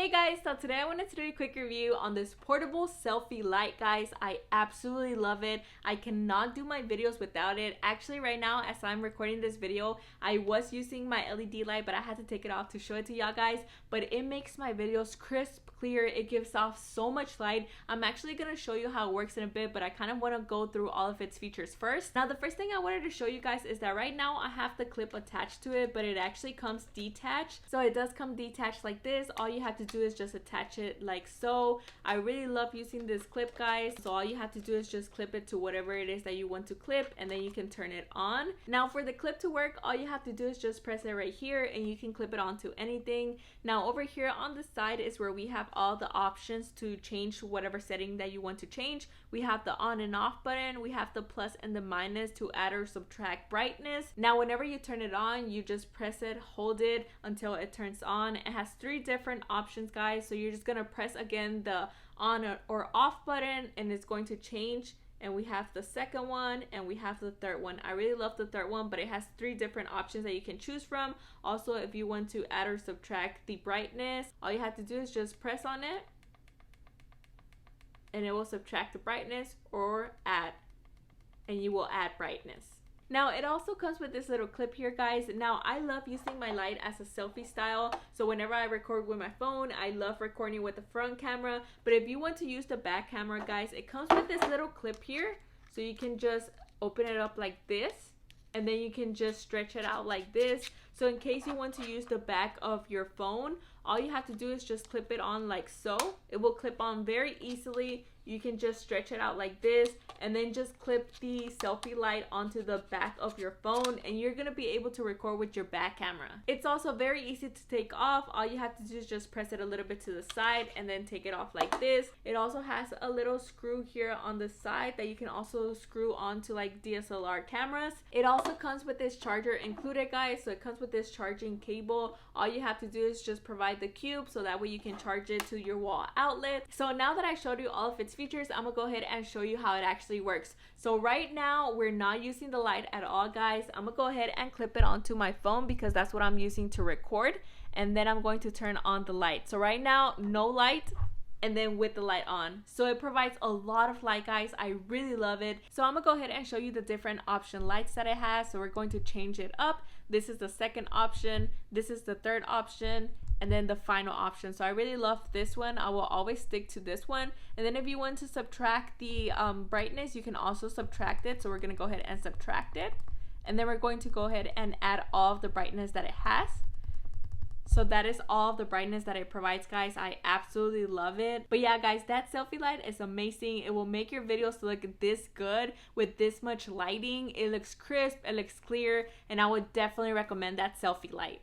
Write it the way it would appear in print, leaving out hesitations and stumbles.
Hey guys, so today I wanted to do a quick review on this portable selfie light, guys. I absolutely love it. I cannot do my videos without it. Actually, right now, as I'm recording this video, I was using my LED light, but I had to take it off to show it to y'all guys. But it makes my videos crisp, clear. It gives off so much light. I'm actually going to show you how it works in a bit, but I kind of want to go through all of its features first. Now, the first thing I wanted to show you guys is that right now I have the clip attached to it, but it actually comes detached. So it does come detached like this. All you have to do is just attach it like so. I really love using this clip, guys. So all you have to do is just clip it to whatever it is that you want to clip, and then you can turn it on. Now for the clip to work, all you have to do is just press it right here and you can clip it onto anything. Now over here on the side is where we have all the options to change whatever setting that you want to change. We have the on and off button, we have the plus and the minus to add or subtract brightness. Now whenever you turn it on, you just press it, hold it until it turns on. It has 3 different options, guys. So you're just gonna press again the on or off button and it's going to change. And we have the second one and we have the third one. I really love the third one, but it has 3 different options that you can choose from. Also, if you want to add or subtract the brightness, all you have to do is just press on it and it will subtract the brightness, or add and you will add brightness. Now it also comes with this little clip here, guys. Now I love using my light as a selfie style, so whenever I record with my phone, I love recording with the front camera. But if you want to use the back camera, guys, it comes with this little clip here, so you can just open it up like this and then you can just stretch it out like this. So in case you want to use the back of your phone, all you have to do is just clip it on like so. It will clip on very easily. You can just stretch it out like this and then just clip the selfie light onto the back of your phone and you're gonna be able to record with your back camera. It's also very easy to take off. All you have to do is just press it a little bit to the side and then take it off like this. It also has a little screw here on the side that you can also screw onto like DSLR cameras. It also comes with this charger included, guys. So it comes with this charging cable. All you have to do is just provide the cube so that way you can charge it to your wall outlet. So now that I showed you all of its features, I'm gonna go ahead and show you how it actually works. So right now we're not using the light at all, guys. I'm gonna go ahead and clip it onto my phone because that's what I'm using to record, and then I'm going to turn on the light. So right now, no light, and then with the light on. So it provides a lot of light, guys. I really love it. So I'm gonna go ahead and show you the different option lights that it has. So we're going to change it up. This is the second option, this is the third option, and then the final option. So I really love this one. I will always stick to this one. And then if you want to subtract the brightness, you can also subtract it. So we're gonna go ahead and subtract it, and then we're going to go ahead and add all of the brightness that it has. So that is all of the brightness that it provides, guys. I absolutely love it. But yeah, guys, that selfie light is amazing. It will make your videos look this good with this much lighting. It looks crisp, it looks clear, and I would definitely recommend that selfie light.